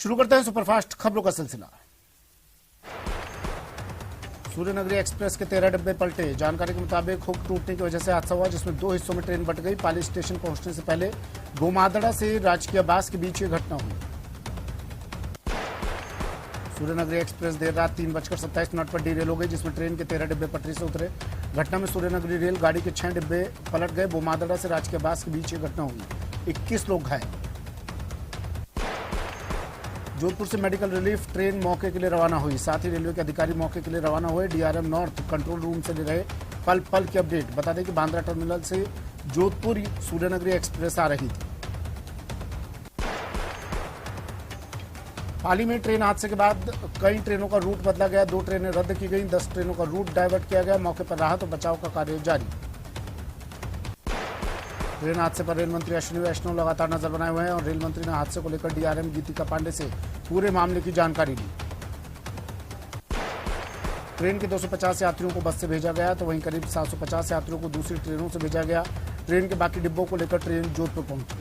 शुरू करते हैं सुपरफास्ट खबरों का सिलसिला। सूर्यनगरी एक्सप्रेस के 13 डिब्बे पलटे। जानकारी के मुताबिक हुक टूटने की वजह से हादसा हुआ, जिसमें 2 हिस्सों में ट्रेन बट गई। पाली स्टेशन पहुंचने से पहले गोमादड़ा से राजकीय बास के बीच ये घटना हुई। सूर्यनगरी एक्सप्रेस देर रात 3:27 पर डीरेल हो गई, जिसमें ट्रेन के 13 डिब्बे पटरी से उतरे। घटना में सूर्यनगरी रेल गाड़ी के 6 डिब्बे पलट गए। गोमादड़ा से राजकीय बास के बीच ये घटना हुई। 21 लोग घायल। जोधपुर से मेडिकल रिलीफ ट्रेन मौके के लिए रवाना हुई। साथ ही रेलवे के अधिकारी मौके के लिए रवाना हुए। डीआरएम नॉर्थ कंट्रोल रूम से ले रहे पल पल की अपडेट। बता दें कि बांद्रा टर्मिनल से जोधपुर सूर्यनगरी एक्सप्रेस आ रही थी। पाली में ट्रेन हादसे के बाद कई ट्रेनों का रूट बदला गया। 2 ट्रेनें रद्द की गई। 10 ट्रेनों का रूट डायवर्ट किया गया। मौके पर राहत और बचाव का कार्य जारी। ट्रेन हादसे पर रेल मंत्री अश्विनी वैष्णव लगातार नजर बनाए हुए हैं और रेल मंत्री ने हादसे को लेकर डीआरएम गीतिका पांडे से पूरे मामले की जानकारी ली। ट्रेन के 250 यात्रियों को बस से भेजा गया, तो वहीं करीब 750 यात्रियों को दूसरी ट्रेनों से भेजा गया। ट्रेन के बाकी डिब्बों को लेकर ट्रेन जोधपुर पहुंची।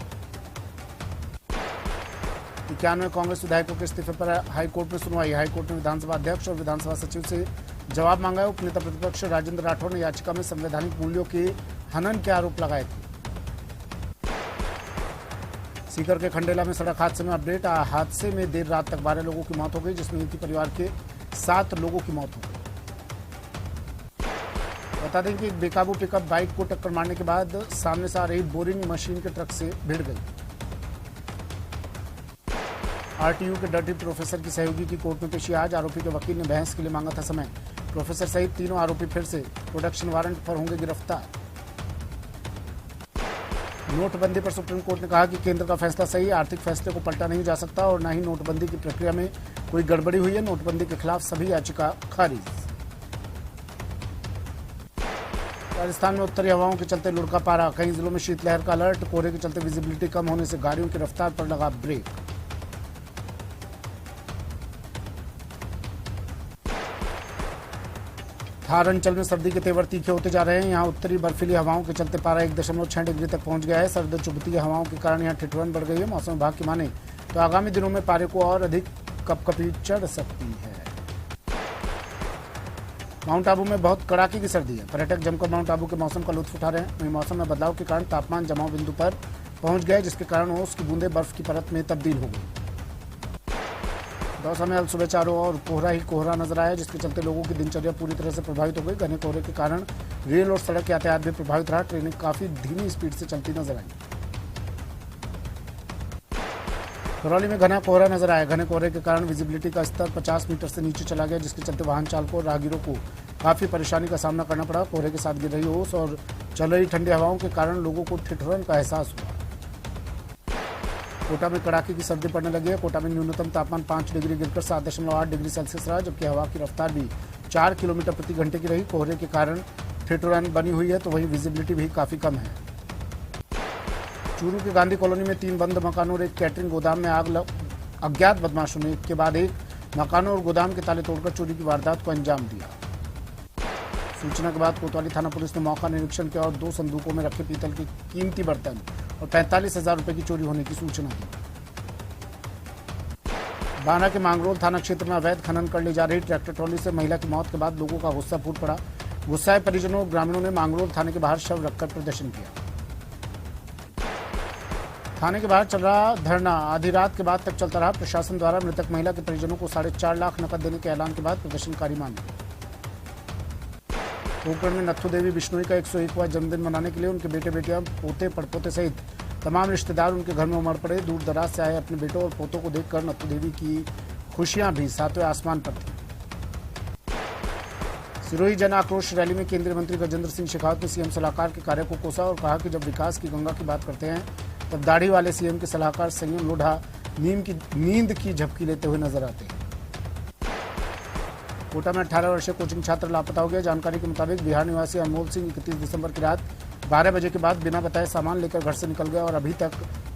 91 कांग्रेस विधायकों के इस्तीफे पर हाईकोर्ट में सुनवाई। हाईकोर्ट ने विधानसभा अध्यक्ष और विधानसभा सचिव से जवाब मांगा है। उपनेता प्रतिपक्ष राजेंद्र राठौड़ ने याचिका में संवैधानिक मूल्यों के हनन के आरोप लगाए थे। सीकर के खंडेला में सड़क हादसे में अपडेट। हादसे में देर रात तक 12 लोगों की मौत हो गई, जिसमें एक ही परिवार के 7 लोगों की मौत हो गई। बता दें कि बेकाबू पिकअप बाइक को टक्कर मारने के बाद सामने से आ रही बोरिंग मशीन के ट्रक से भिड़ गई। आरटीयू के डर्टी प्रोफेसर की सहयोगी की कोर्ट में पेशी आज। आरोपी के वकील ने बहस के लिए मांगा था समय। प्रोफेसर सहित तीनों आरोपी फिर से प्रोडक्शन वारंट पर होंगे गिरफ्तार। नोटबंदी पर सुप्रीम कोर्ट ने कहा कि केंद्र का फैसला सही है। आर्थिक फैसले को पलटा नहीं जा सकता और न ही नोटबंदी की प्रक्रिया में कोई गड़बड़ी हुई है। नोटबंदी के खिलाफ सभी याचिका खारिज। राजस्थान में उत्तरी हवाओं के चलते लुढ़का पारा। कई जिलों में शीतलहर का अलर्ट। कोहरे के चलते विजिबिलिटी कम होने से गाड़ियों की रफ्तार पर लगा ब्रेक। थार अंचल में सर्दी के तेवर तीखे होते जा रहे हैं। यहाँ उत्तरी बर्फीली हवाओं के चलते पारा 1.6 डिग्री तक पहुंच गया है। सर्द चुभती हवाओं के कारण यहाँ ठिठुरन बढ़ गई है। मौसम विभाग की माने तो आगामी दिनों में पारे को और अधिक कपकपी चढ़ सकती है। माउंट आबू में बहुत कड़ाके की सर्दी है। पर्यटक जमकर माउंट आबू के मौसम का लुत्फ उठा रहे हैं। वहीं मौसम में बदलाव के कारण तापमान जमाव बिंदु पर पहुंच गया, जिसके कारण ओस की बूंदें बर्फ की परत में तब्दील हो गई। दौसा में अब सुबह चारों ओर कोहरा ही कोहरा नजर आया, जिसके चलते लोगों की दिनचर्या पूरी तरह से प्रभावित हो गई। घने कोहरे के कारण रेल और सड़क यातायात भी प्रभावित रहा। ट्रेनें काफी धीमी स्पीड से चलती नजर आई। करौली में घना कोहरा नजर आया। घने कोहरे के कारण विजिबिलिटी का स्तर 50 मीटर से नीचे चला गया, जिसके चलते वाहन चालकों और राहगीरों को काफी परेशानी का सामना करना पड़ा। कोहरे के साथ गिर रही ओस और चल रही ठंडी हवाओं के कारण लोगों को ठिठुरन का एहसास हुआ। कोटा में कड़ाके की सर्दी पड़ने लगी है। कोटा में न्यूनतम तापमान 5 डिग्री गिरकर 7.8 डिग्री सेल्सियस रहा, जबकि हवा की रफ्तार भी 4 किलोमीटर प्रति घंटे की रही। कोहरे के कारण ठिठुरन बनी हुई है, तो वहीं विजिबिलिटी भी काफी कम है। चूरू के गांधी कॉलोनी में 3 बंद मकानों और एक कैटरिंग गोदाम में अज्ञात बदमाशों ने एक के बाद एक मकानों और गोदाम के ताले तोड़कर चोरी की वारदात को अंजाम दिया। सूचना के बाद कोतवाली थाना पुलिस ने मौका निरीक्षण किया और 2 संदूकों में रखे पीतल के कीमती बर्तन और 45,000 रुपए की चोरी होने की सूचना दी। बाना के मांगरोल थाना क्षेत्र में अवैध खनन कर ले जा रही ट्रैक्टर ट्रॉली से महिला की मौत के बाद लोगों का गुस्सा फूट पड़ा। गुस्साए परिजनों और ग्रामीणों ने मांगरोल थाने के बाहर शव रखकर प्रदर्शन किया। थाने के बाहर चल रहा धरना आधी रात के बाद तक चलता रहा। प्रशासन द्वारा मृतक महिला के परिजनों को 4.5 लाख नकद देने के ऐलान के बाद प्रदर्शनकारी माने। पोखरण में नत्थू देवी बिश्नोई का 101वां जन्मदिन मनाने के लिए उनके बेटे बेटियां पोते पड़पोते सहित तमाम रिश्तेदार उनके घर में उमड़ पड़े। दूर दराज से आए अपने बेटों और पोतों को देखकर नत्थू देवी की खुशियां भी 7वें आसमान पर थी। सिरोही जन आक्रोश रैली में केंद्रीय मंत्री गजेंद्र सिंह शेखावत ने सीएम सलाहकार के कार्य को कोसा और कहा कि जब विकास की गंगा की बात करते हैं तब दाढ़ी वाले सीएम के सलाहकार संयम लोढ़ा नींद की झपकी लेते हुए नजर आते हैं। कोटा में 18 वर्षीय कोचिंग छात्र लापता हो गया। जानकारी के मुताबिक बिहार निवासी अनमोल सिंह 31 दिसंबर की रात 12 बजे के बाद बिना बताए सामान लेकर घर से निकल गया और अभी तक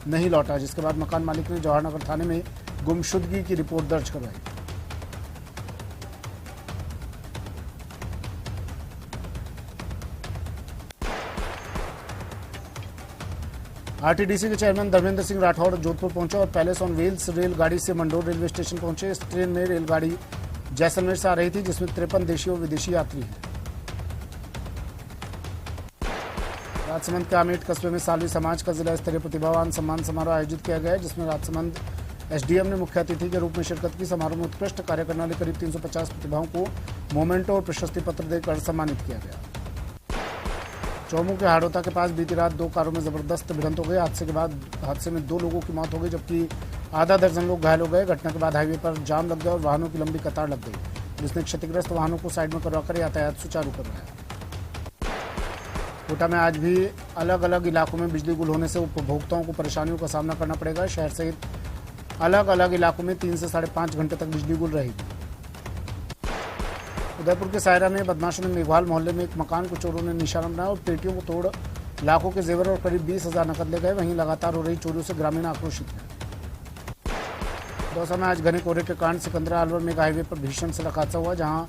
नहीं लौटा, जिसके बाद मकान मालिक ने जवाहरनगर थाने में गुमशुदगी की रिपोर्ट दर्ज करवाई। आरटीडीसी के चेयरमैन धर्मेंद्र सिंह राठौड़ जोधपुर पहुंचे और पैलेस ऑन व्हील्स रेलगाड़ी से मंडोर रेलवे स्टेशन पहुंचे। इस ट्रेन में रेलगाड़ी जैसलमेर से आ रही थी, जिसमें 53 देशी और विदेशी यात्री हैं। राजसमंद के आमेट कस्बे में सालवी समाज का जिला स्तरीय प्रतिभावान सम्मान समारोह आयोजित किया गया, जिसमें राजसमंद एसडीएम ने मुख्य अतिथि के रूप में शिरकत की। समारोह में उत्कृष्ट कार्य करने वाले करीब 350 प्रतिभाओं को मोमेंटो और प्रशस्ति पत्र देकर सम्मानित किया गया। चौमू के हाड़ौता के पास बीती रात 2 कारों में जबरदस्त भिड़ंत हो गई। हादसे में 2 लोगों की मौत हो गई, जबकि आधा दर्जन लोग घायल हो गए। घटना के बाद हाईवे पर जाम लग गया और वाहनों की लंबी कतार लग गई। पुलिस ने क्षतिग्रस्त वाहनों को साइड में करवाकर यातायात सुचारू करवाया। कोटा में आज भी अलग अलग इलाकों में बिजली गुल होने से उपभोक्ताओं को परेशानियों का सामना करना पड़ेगा। शहर सहित अलग अलग इलाकों में 3 से 5.5 घंटे तक बिजली गुल रहेगी। उदयपुर के सायरा में बदमाशों ने मेघवाल मोहल्ले में एक मकान को चोरों ने निशाना बनाया और पेटियों को तोड़ लाखों के जेवर और करीब 20,000 नकद ले गए। वहीं लगातार हो रही चोरियों से ग्रामीण आक्रोशित हैं। दौसा में आज घने कोहरे के कारण सिकंदरा अलवर मेगा हाईवे पर भीषण सड़क हादसा हुआ, जहां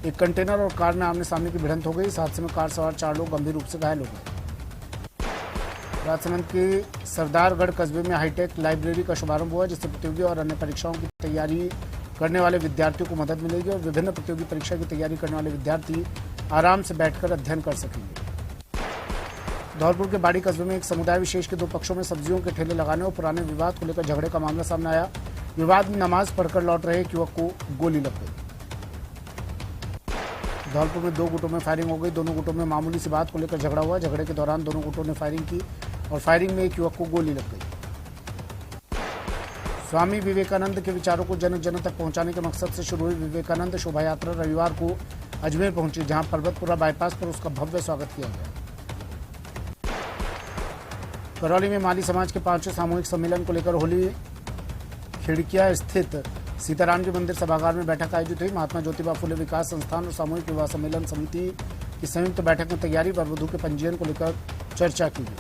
एक कंटेनर और कार में आमने सामने की भिड़ंत हो गई। इस हादसे में कार सवार 4 लोग गंभीर रूप से घायल हो गए। राजसमंद के सरदारगढ़ कस्बे में हाईटेक लाइब्रेरी का शुभारंभ हुआ, जिससे प्रतियोगी और अन्य परीक्षाओं की तैयारी करने वाले विद्यार्थियों को मदद मिलेगी और विभिन्न प्रतियोगी परीक्षा की तैयारी करने वाले विद्यार्थी आराम से बैठकर अध्ययन कर सकेंगे। धौलपुर के बाड़ी कस्बे में एक समुदाय विशेष के 2 पक्षों में सब्जियों के ठेले लगाने और पुराने विवाद को लेकर झगड़े का मामला सामने आया। विवाद में नमाज पढ़कर लौट रहे एक युवक को गोली लग गई। धौलपुर में 2 गुटों में फायरिंग हो गई। दोनों गुटों में मामूली सी बात को लेकर झगड़ा हुआ। झगड़े के दौरान दोनों गुटों ने फायरिंग की और फायरिंग में एक युवक को गोली लग गई। स्वामी विवेकानंद के विचारों को जन जन तक पहुंचाने के मकसद से शुरू हुई विवेकानंद शोभा यात्रा रविवार को अजमेर पहुंची, जहां पर्वतपुरा बाईपास पर उसका भव्य स्वागत किया गया। करौली में माली समाज के 5वें सामूहिक सम्मेलन को लेकर होली खिड़किया स्थित सीताराम जी मंदिर सभागार में बैठक आयोजित हुई। महात्मा ज्योतिबा फुले विकास संस्थान और सामूहिक विवाह सम्मेलन समिति की संयुक्त बैठक में तैयारी वर वधू के पंजीयन को लेकर चर्चा की गई।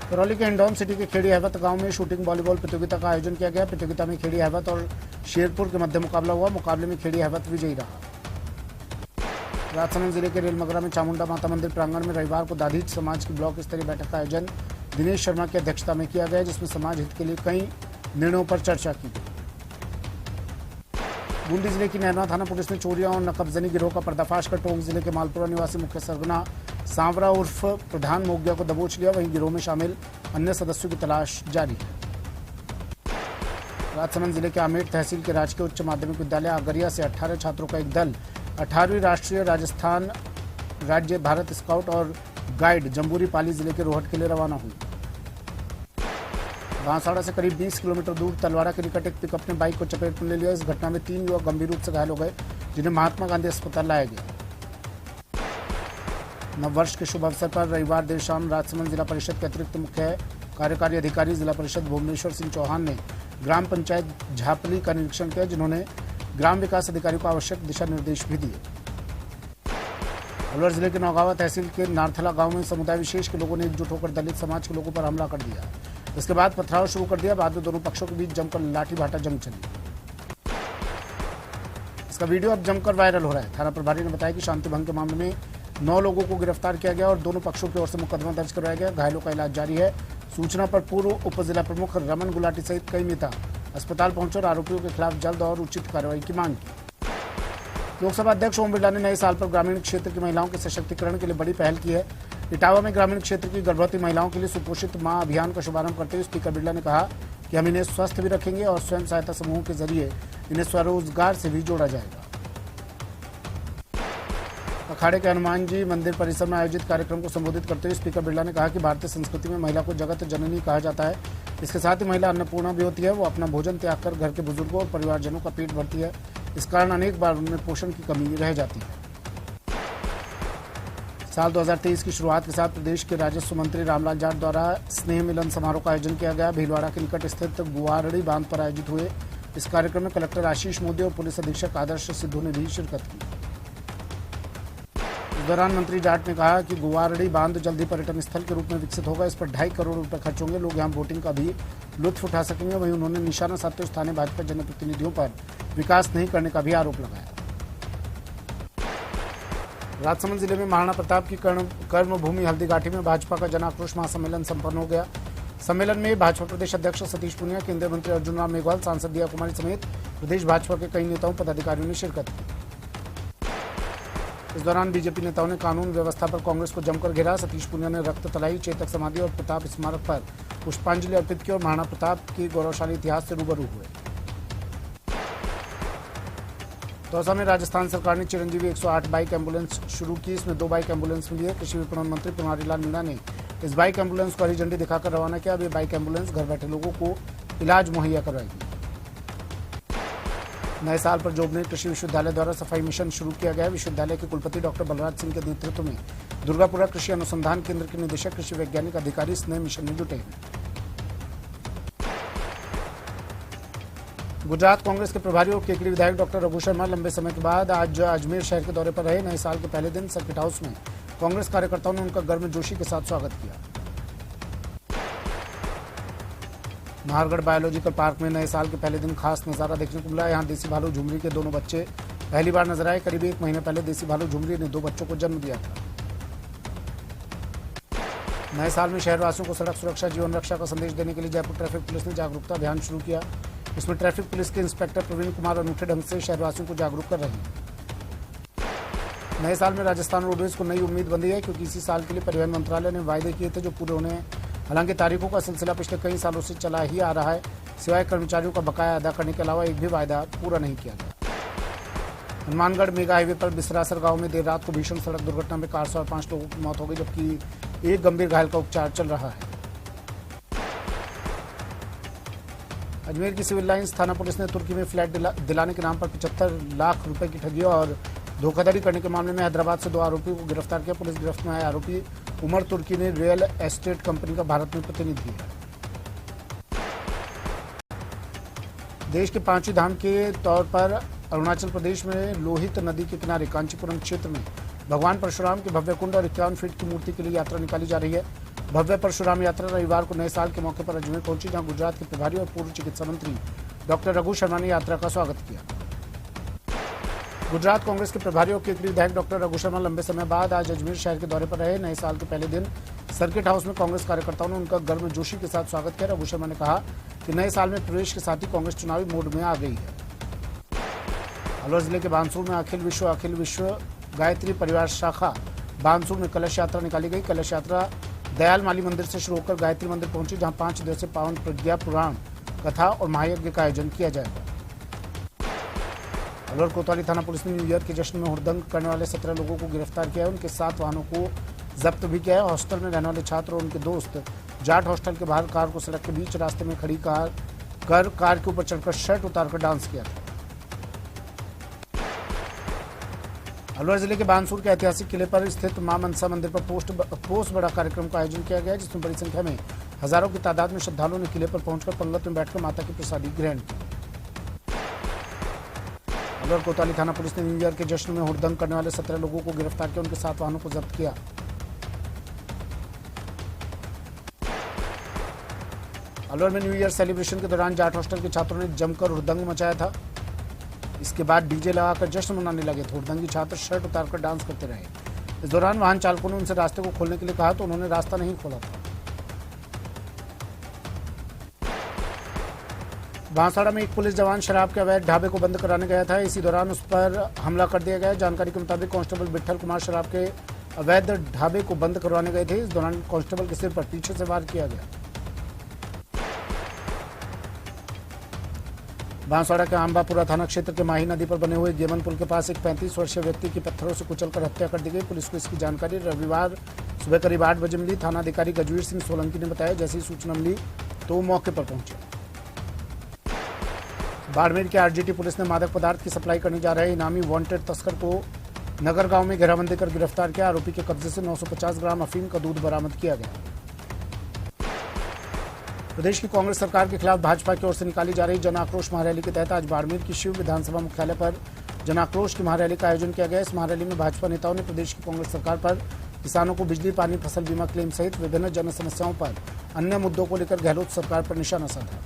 करौली के हिंडौन सिटी के खेड़ी अहवत गांव में शूटिंग वॉलीबॉल प्रतियोगिता का आयोजन किया गया। प्रतियोगिता में खेड़ी अहवत और शेरपुर के मध्य मुकाबला हुआ। मुकाबले में खेड़ी अहवत विजयी रहा। राजसमंद जिले के रेलमगरा में चामुंडा माता मंदिर प्रांगण में रविवार को दाधीच समाज की ब्लॉक स्तरीय बैठक का आयोजन दिनेश शर्मा की अध्यक्षता में किया गया, जिसमें समाज हित के लिए कई निर्णयों पर चर्चा की गई। बूंदी जिले की नैनवा थाना पुलिस ने चोरियां और नकबजनी गिरोह का पर्दाफाश कर टोंक जिले के मालपुरा निवासी मुख्य सरगना सांवरा उर्फ प्रधान मोगिया को दबोच लिया। वहीं गिरोह में शामिल अन्य सदस्यों की तलाश जारी है। राजसमंद जिले के आमेट तहसील के राजकीय उच्च माध्यमिक विद्यालय आगरिया से 18 छात्रों का एक दल 18वीं राष्ट्रीय राजस्थान राज्य भारत स्काउट और गाइड जम्बूरी पाली जिले के रोहट के लिए रवाना हुई। बांसवाड़ा से करीब 20 किलोमीटर दूर तलवाड़ा के निकट एक पिकअप ने बाइक को चपेट में ले लिया। इस घटना में 3 युवक गंभीर रूप से घायल हो गए, जिन्हें महात्मा गांधी अस्पताल लाया गया। नववर्ष के शुभ अवसर पर रविवार देर शाम राजसमंद जिला परिषद के अतिरिक्त मुख्य कार्यकारी अधिकारी जिला परिषद भुवनेश्वर सिंह चौहान ने ग्राम पंचायत झापली का निरीक्षण किया, जिन्होंने ग्राम विकास अधिकारी को आवश्यक दिशा निर्देश भी दिए। अलवर जिले के नौगावा तहसील के नारथला गांव में समुदाय विशेष के लोगों ने एकजुट होकर दलित समाज के लोगों पर हमला कर दिया। इसके बाद पथराव शुरू कर दिया। बाद में दोनों पक्षों के बीच जमकर लाठी भाटा जंग चली। इसका वीडियो अब जमकर वायरल हो रहा है। थाना प्रभारी ने बताया कि शांति भंग के मामले में 9 लोगों को गिरफ्तार किया गया और दोनों पक्षों की ओर से मुकदमा दर्ज करवाया गया। घायलों का इलाज जारी है। सूचना पर पूर्व उप जिला प्रमुख रमन गुलाटी सहित कई नेता अस्पताल पहुंचे और आरोपियों के खिलाफ जल्द और उचित कार्रवाई की मांग की। लोकसभा अध्यक्ष ओम बिरला ने नए साल पर ग्रामीण क्षेत्र की महिलाओं के सशक्तिकरण के लिए बड़ी पहल की है। इटावा में ग्रामीण क्षेत्र की गर्भवती महिलाओं के लिए सुपोषित मां अभियान का शुभारंभ करते हुए स्पीकर बिरला ने कहा कि हम इन्हें स्वस्थ भी रखेंगे और स्वयं सहायता समूहों के जरिए इन्हें स्वरोजगार से भी जोड़ा जाएगा। अखाड़े के हनुमान जी मंदिर परिसर में आयोजित कार्यक्रम को संबोधित करते हुए स्पीकर बिरला ने कहा कि भारतीय संस्कृति में महिला को जगत जननी कहा जाता है। इसके साथ ही महिला अन्नपूर्णा भी होती है। वो अपना भोजन त्याग कर घर के बुजुर्गों और परिवारजनों का पेट भरती है। इस कारण अनेक बार उनमें पोषण की कमी रह जाती है। साल 2023 की शुरुआत के साथ प्रदेश के राजस्व मंत्री रामलाल जाट द्वारा स्नेह मिलन समारोह का आयोजन किया गया। भीलवाड़ा के निकट स्थित गुवारड़ी बांध पर आयोजित हुए इस कार्यक्रम में कलेक्टर आशीष मोदी और पुलिस अधीक्षक आदर्श सिद्धू ने भी शिरकत की। इस दौरान मंत्री जाट ने कहा कि गुवारड़ी बांध जल्द ही पर्यटन स्थल के रूप में विकसित होगा। इस पर 2.5 करोड़ रुपए खर्च होंगे। लोग यहां बोटिंग का भी लुत्फ उठा सकेंगे। वहीं उन्होंने निशाना साधते हुए स्थानीय भाजपा जनप्रतिनिधियों पर विकास नहीं करने का भी आरोप लगाया। राजसमंद जिले में महाराणा प्रताप की कर्मभूमि हल्दीघाटी में भाजपा का जन आक्रोश महासम्मेलन संपन्न हो गया। सम्मेलन में भाजपा प्रदेश अध्यक्ष सतीश पूनिया, केंद्रीय मंत्री अर्जुन राम मेघवाल, सांसद दिया कुमारी समेत प्रदेश भाजपा के कई नेताओं पदाधिकारियों ने शिरकत की। इस दौरान बीजेपी नेताओं ने कानून व्यवस्था पर कांग्रेस को जमकर घेरा। सतीश पूनिया ने रक्त तलाई, चेतक समाधि और प्रताप स्मारक पर पुष्पांजलि अर्पित की और महाराणा प्रताप के गौरवशाली इतिहास से रूबरू हुए। दौसा में राजस्थान सरकार ने चिरंजीवी 108 बाइक एम्बुलेंस शुरू की। इसमें 2 बाइक एम्बुलेंस मिली है। कृषि विपणन मंत्री बनवारीलाल मीणा ने इस बाइक एम्बुलेंस को हरी झंडी दिखाकर रवाना किया। अब ये बाइक एम्बुलेंस घर बैठे लोगों को इलाज मुहैया करवाएगी। नए साल पर जोबनेर कृषि विश्वविद्यालय द्वारा सफाई मिशन शुरू किया गया है। विश्वविद्यालय के कुलपति डॉक्टर बलराज सिंह के नेतृत्व में दुर्गापुरा कृषि अनुसंधान केंद्र के निदेशक कृषि वैज्ञानिक अधिकारी इस नए मिशन में जुटे हैं। गुजरात कांग्रेस के प्रभारी और केकड़ी विधायक डॉक्टर रघु शर्मा लंबे समय के बाद आज अजमेर शहर के दौरे पर रहे। नए साल के पहले दिन सर्किट हाउस में कांग्रेस कार्यकर्ताओं ने उनका गर्मजोशी के साथ स्वागत किया। नाहरगढ़ बायोलॉजिकल पार्क में नए साल के पहले दिन खास नजारा देखने को मिला। यहां देसी भालू झुमरी के दोनों बच्चे पहली बार नजर आए। करीब 1 महीने पहले देसी भालू झुमरी ने 2 बच्चों को जन्म दिया था। नए साल में शहरवासियों को सड़क सुरक्षा जीवन रक्षा का संदेश देने के लिए जयपुर ट्रैफिक पुलिस ने जागरूकता अभियान शुरू किया। इसमें ट्रैफिक पुलिस के इंस्पेक्टर प्रवीण कुमार अनूठे ढंग से शहरवासियों को जागरूक कर रहे हैं। नए साल में राजस्थान रोडवेज को नई उम्मीद बंधी है, क्योंकि इसी साल के लिए परिवहन मंत्रालय ने वायदे किए थे जो पूरे होने हैं। हालांकि तारीखों का सिलसिला पिछले कई सालों से चला ही आ रहा है। सिवाय कर्मचारियों का बकाया अदा करने के अलावा एक भी वायदा पूरा नहीं किया गया। हनुमानगढ़ मेगा हाईवे पर बिसरासर गांव में देर रात को भीषण सड़क दुर्घटना में कार सवार 5 लोगों की मौत हो गई, जबकि एक गंभीर घायल का उपचार चल रहा है। अजमेर की सिविल लाइंस थाना पुलिस ने तुर्की में फ्लैट दिलाने के नाम पर 75 लाख रुपए की ठगी और धोखाधड़ी करने के मामले में हैदराबाद से 2 आरोपियों को गिरफ्तार किया। पुलिस गिरफ्त में आए आरोपी उमर तुर्की ने रियल एस्टेट कंपनी का भारत में प्रतिनिधि है। देश के 5वें धाम के तौर पर अरुणाचल प्रदेश में लोहित नदी के किनारे कांचीपुरम क्षेत्र में भगवान परशुराम के भव्य कुंड और 51 फीट की मूर्ति के लिए यात्रा निकाली जा रही है। भव्य परशुराम यात्रा रविवार को नए साल के मौके पर अजमेर पहुंची, जहां गुजरात के प्रभारी और पूर्व चिकित्सा मंत्री डॉक्टर रघु शर्मा ने यात्रा का स्वागत किया। गुजरात कांग्रेस के प्रभारी और केकड़ी विधायक डॉक्टर रघु शर्मा लंबे समय बाद आज अजमेर शहर के दौरे पर रहे। नए साल के पहले दिन सर्किट हाउस में कांग्रेस कार्यकर्ताओं ने उनका गर्मजोशी के साथ स्वागत किया। रघु शर्मा ने कहा कि नए साल में प्रवेश के साथ ही कांग्रेस चुनावी मोड में आ गई है। अलवर जिले के बानसूर में अखिल विश्व गायत्री परिवार शाखा बानसूर में कलश यात्रा निकाली गई। कलश यात्रा दयाल माली मंदिर से शुरू होकर गायत्री मंदिर पहुंची, जहां 5 दिवसीय पावन प्रज्ञा पुराण कथा और महायज्ञ का आयोजन किया जाएगा। अलवर कोतवाली थाना पुलिस ने न्यू ईयर के जश्न में हुड़दंग करने वाले 17 लोगों को गिरफ्तार किया है। उनके 7 वाहनों को जब्त भी किया है। हॉस्टल में रहने वाले छात्र और उनके दोस्त जाट हॉस्टल के बाहर कार को सड़क के बीच रास्ते में खड़ी कार के ऊपर चढ़कर शर्ट उतारकर डांस किया था। अलवर जिले के बानसूर के ऐतिहासिक किले पर स्थित मां मनसा मंदिर पर पोस्ट बड़ा कार्यक्रम का आयोजन किया गया, जिसमें बड़ी संख्या में हजारों की तादाद में श्रद्धालुओं ने किले पर पहुंचकर पंगत में बैठकर माता की प्रसादी ग्रहण की। अलवर कोतवाली थाना पुलिस ने न्यू ईयर के जश्न में हुड़दंग करने वाले 17 लोगों को गिरफ्तार किया। उनके 7 वाहनों को जब्त किया। अलवर में न्यू ईयर सेलिब्रेशन के दौरान जाट हॉस्टल के छात्रों ने जमकर हुड़दंग मचाया था। इसके बाद डीजे लगाकर जश्न मनाने लगे थे। हुड़दंगी छात्र शर्ट उतारकर डांस करते रहे। इस दौरान वाहन चालकों ने उनसे रास्ते को खोलने के लिए कहा तो उन्होंने रास्ता नहीं खोला था। बांसवाड़ा में एक पुलिस जवान शराब के अवैध ढाबे को बंद कराने गया था। इसी दौरान उस पर हमला कर दिया गया। जानकारी के मुताबिक कांस्टेबल विठल कुमार शराब के अवैध ढाबे को बंद करवाने गए थे। इस दौरान कांस्टेबल के सिर पर पीछे से वार किया गया। बांसवाड़ा के आंबापुरा थाना क्षेत्र के माही नदी पर बने हुए गेमन पुल के पास एक 35 वर्षीय व्यक्ति की पत्थरों से कुचलकर हत्या कर दी गई। पुलिस को इसकी जानकारी रविवार सुबह करीब 8 बजे मिली। थाना अधिकारी गजवीर सिंह सोलंकी ने बताया, जैसे ही सूचना मिली तो वो मौके पर पहुंचे। बाड़मेर के आरजीटी पुलिस ने मादक पदार्थ की सप्लाई करने जा रहे इनामी वांटेड तस्कर को नगर गांव में घेराबंदी कर गिरफ्तार किया। आरोपी के कब्जे से 950 ग्राम अफीम का दूध बरामद किया गया। प्रदेश की कांग्रेस सरकार के खिलाफ भाजपा की ओर से निकाली जा रही जन आक्रोश महारैली के तहत आज बाड़मेर की शिव विधानसभा मुख्यालय पर जन आक्रोश की महारैली का आयोजन किया गया। इस महारैली में भाजपा नेताओं ने प्रदेश की कांग्रेस सरकार पर किसानों को बिजली, पानी, फसल बीमा क्लेम सहित विभिन्न जन समस्याओं पर अन्य मुद्दों को लेकर गहलोत सरकार पर निशाना साधा।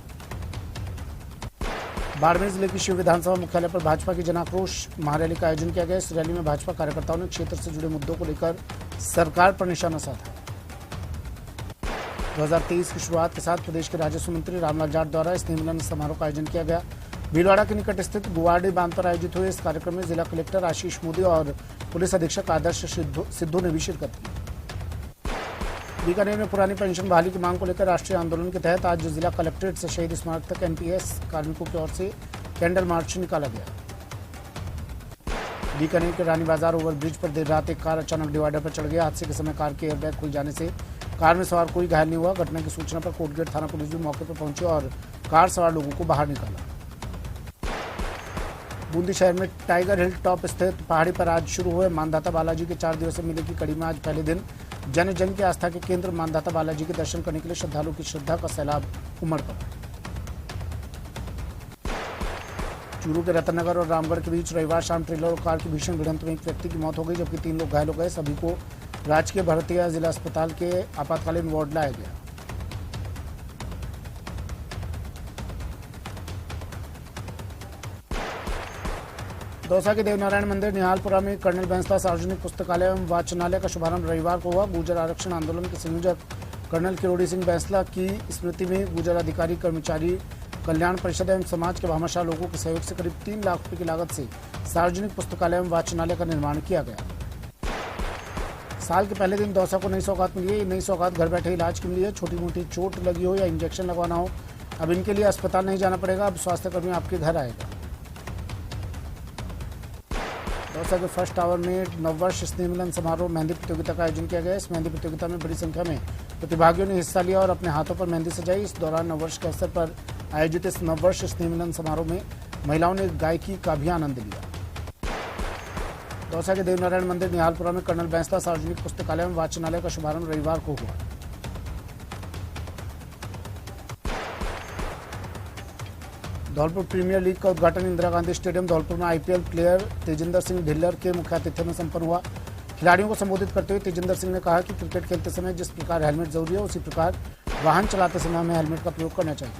बाड़मेर जिले की शिव विधानसभा मुख्यालय पर भाजपा की जन आक्रोश महारैली का आयोजन किया गया। इस रैली में भाजपा कार्यकर्ताओं ने क्षेत्र से जुड़े मुद्दों को लेकर सरकार पर निशाना साधा। 2023 की शुरुआत के साथ प्रदेश के राजस्व मंत्री रामलाल जाट द्वारा स्नेह मिलन समारोह का आयोजन किया गया। भीलवाड़ा के निकट स्थित गुवाड़ी बांध पर आयोजित हुए इस कार्यक्रम में जिला कलेक्टर आशीष मोदी और पुलिस अधीक्षक आदर्श सिद्धू ने भी शिरकत की। बीकानेर में पुरानी पेंशन बहाली की मांग को लेकर राष्ट्रीय आंदोलन के तहत आज जिला कलेक्ट्रेट से शहीद स्मारक तक एनपीएस कार्मिकों की ओर से कैंडल मार्च निकाला गया। बीकानेर के रानी बाजार ओवरब्रिज पर देर रात एक कार अचानक डिवाइडर पर चढ़ गया। हादसे के समय कार के एयरबैग खुल जाने से कार में सवार कोई घायल नहीं हुआ। घटना की सूचना पर कोटगेट थाना पुलिस भी मौके पर पहुंची और कार सवार लोगों को बाहर निकाला। बूंदी शहर में टाइगर हिल टॉप स्थित पहाड़ी पर आज शुरू हुए मानधाता बालाजी के 4 दिवसीय मेले की कड़ी में आज पहले दिन जन जन की आस्था के केंद्र मानधाता बालाजी के दर्शन करने के लिए श्रद्धालुओं की श्रद्धा का सैलाब उमड़ पड़ा। चूरू के रतनगर और रामगढ़ के बीच रविवार शाम ट्रेलर और कार की भीषण भिड़ंत में एक व्यक्ति की मौत हो गई, जबकि 3 लोग घायल हो गए। सभी को राजकीय भारतीय जिला अस्पताल के आपातकालीन वार्ड लाया गया। दौसा के देवनारायण मंदिर निहालपुरा में कर्नल बैंसला सार्वजनिक पुस्तकालय एवं वाचनालय का शुभारंभ रविवार को हुआ। गुर्जर आरक्षण आंदोलन के संयोजक कर्नल किरोड़ी सिंह बैंसला की स्मृति में गुर्जर अधिकारी कर्मचारी कल्याण परिषद एवं समाज के भामाशाह लोगों के सहयोग से करीब 3 लाख रुपए की लागत से सार्वजनिक पुस्तकालय एवं वाचनालय का निर्माण किया गया। साल के पहले दिन दौसा को नई सौगात मिली है। नई सौगात घर बैठे इलाज की मिली है। छोटी मोटी चोट लगी हो या इंजेक्शन लगवाना हो, अब इनके लिए अस्पताल नहीं जाना पड़ेगा। अब स्वास्थ्यकर्मी आपके घर आएगा। दौसा के फर्स्ट टावर में नववर्ष स्नेह मिलन समारोह मेहंदी प्रतियोगिता का आयोजन किया गया। इस मेहंदी प्रतियोगिता में बड़ी संख्या में प्रतिभागियों ने हिस्सा लिया और अपने हाथों पर मेहंदी सजाई। इस दौरान नववर्ष के अवसर पर आयोजित इस नववर्ष स्नेह मिलन समारोह में महिलाओं ने गायकी का भी आनंद लिया। दौसा के देवनारायण मंदिर निहालपुरा में कर्नल बैंसला सार्वजनिक पुस्तकालय एवं वाचनालय का शुभारंभ रविवार को हुआ। धौलपुर प्रीमियर लीग का उद्घाटन इंदिरा गांधी स्टेडियम धौलपुर में आईपीएल प्लेयर तेजिंदर सिंह ढिल्लर के मुख्य आतिथ्य में संपन्न हुआ। खिलाड़ियों को संबोधित करते हुए तेजिंदर सिंह ने कहा कि क्रिकेट खेलते समय जिस प्रकार हेलमेट जरूरी है, उसी प्रकार वाहन चलाते समय हमें हेलमेट का प्रयोग करना चाहिए।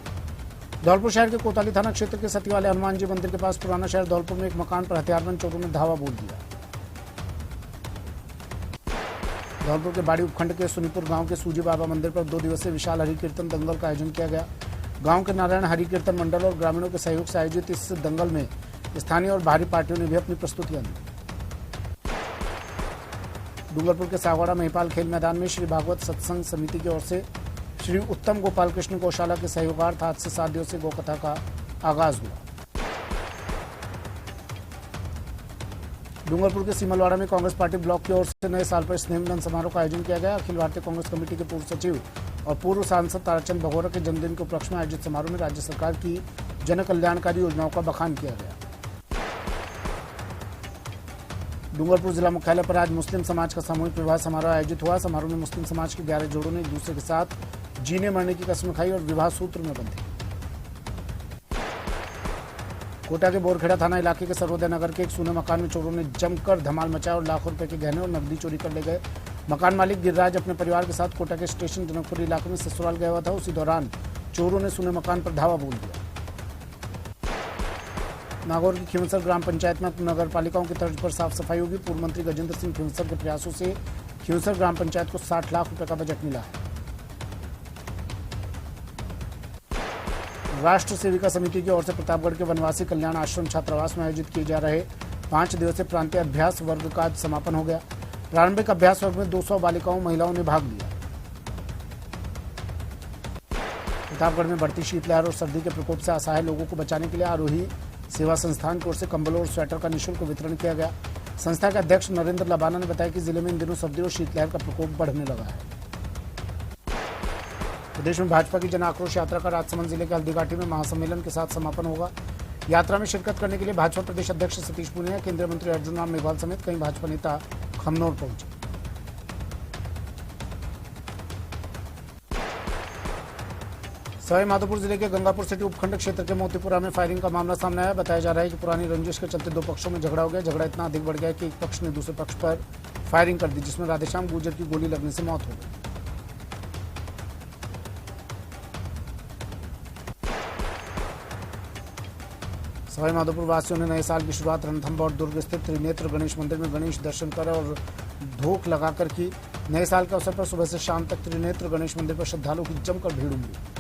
धौलपुर शहर के कोताली थाना क्षेत्र के सती वाले हनुमान जी मंदिर के पास पुराना शहर धौलपुर में एक मकान पर हथियारबंद चोरों ने धावा बोल दिया। धौलपुर के बाड़ी उपखंड के सुनीपुर गांव के सूजी बाबा मंदिर पर 2 दिवसीय विशाल हरि कीर्तन दंगल का आयोजन किया गया। गांव के नारायण हरि कीर्तन मंडल और ग्रामीणों के सहयोग से आयोजित इस दंगल में स्थानीय और बाहरी पार्टियों ने भी अपनी प्रस्तुतियां दी। डूंगरपुर के सागवाड़ा महिपाल खेल मैदान में श्री भागवत सत्संग समिति की ओर से श्री उत्तम गोपाल कृष्ण गौशाला के सहयोगार्थ आज से 7 दिवसीय गौकथा का आगाज हुआ। डूंगरपुर के सीमलवाड़ा में कांग्रेस पार्टी ब्लॉक की ओर से नए साल पर स्नेह मिलन समारोह का आयोजन किया गया। अखिल भारतीय कांग्रेस कमेटी के पूर्व सचिव और पूर्व सांसद ताराचंद भगोरा के जन्मदिन के उपलक्ष्य में आयोजित समारोह में राज्य सरकार की जन कल्याणकारी योजनाओं का बखान किया गया। डूंगरपुर जिला मुख्यालय पर आज मुस्लिम समाज का सामूहिक विवाह समारोह आयोजित हुआ। समारोह में मुस्लिम समाज के 11 जोड़ों ने एक दूसरे के साथ जीने मरने की कसम खाई और विवाह सूत्र में बंधे। कोटा के बोरखेड़ा थाना इलाके के सर्वोदय नगर के एक सूने मकान में चोरों ने जमकर धमाल मचाया और लाखों रुपए के गहने और नकदी चोरी कर ले गए। मकान मालिक गिरिराज अपने परिवार के साथ कोटा के स्टेशन जनकपुरी इलाके में ससुराल गया हुआ था। उसी दौरान चोरों ने सूने मकान पर धावा बोल दिया। नागौर की खींवसर ग्राम पंचायत में नगर पालिकाओं की तर्ज पर साफ सफाई होगी। पूर्व मंत्री गजेंद्र सिंह खींवसर के प्रयासों से खींवसर ग्राम पंचायत को 60 लाख रुपए का बजट मिला है। राष्ट्र सेविका समिति की ओर से प्रतापगढ़ के वनवासी कल्याण आश्रम छात्रावास में आयोजित किए जा रहे 5 दिवसीय प्रांतीय अभ्यास वर्ग का आज समापन हो गया। प्रारंभिक अभ्यास वर्ग में 200 बालिकाओं महिलाओं ने भाग लिया। प्रतापगढ़ में बढ़ती शीतलहर और सर्दी के प्रकोप से असहाय लोगों को बचाने के लिए आरोही सेवा संस्थान की ओर से कंबलों और स्वेटर का निःशुल्क वितरण किया गया। संस्था के अध्यक्ष नरेंद्र लबाना ने बताया कि जिले में इन दिनों सर्दी और शीतलहर का प्रकोप बढ़ने लगा है। प्रदेश में भाजपा की जन आक्रोश यात्रा का राजसमंद जिले के हल्दीघाटी में महासम्मेलन के साथ समापन होगा। यात्रा में शिरकत करने के लिए भाजपा प्रदेश अध्यक्ष सतीश पूनिया, केंद्रीय मंत्री अर्जुन राम मेघवाल समेत कई भाजपा नेता खमनौर पहुंचे। सवाई माधोपुर जिले के गंगापुर सिटी उपखंड क्षेत्र के मोतीपुरा में फायरिंग का मामला सामने आया। बताया जा रहा है कि पुरानी रंजिश के चलते 2 पक्षों में झगड़ा हो गया। झगड़ा इतना अधिक बढ़ गया कि एक पक्ष ने दूसरे पक्ष पर फायरिंग कर दी, जिसमें राधेश्याम गुर्जर की गोली लगने से मौत हो गई। सवाई माधोपुर वासियों ने नए साल की शुरुआत रणथंभ और दुर्ग स्थित त्रिनेत्र गणेश मंदिर में गणेश दर्शन कर और धूप लगाकर की। नए साल के अवसर पर सुबह से शाम तक त्रिनेत्र गणेश मंदिर पर श्रद्धालुओं की जमकर भीड़ उमड़ी।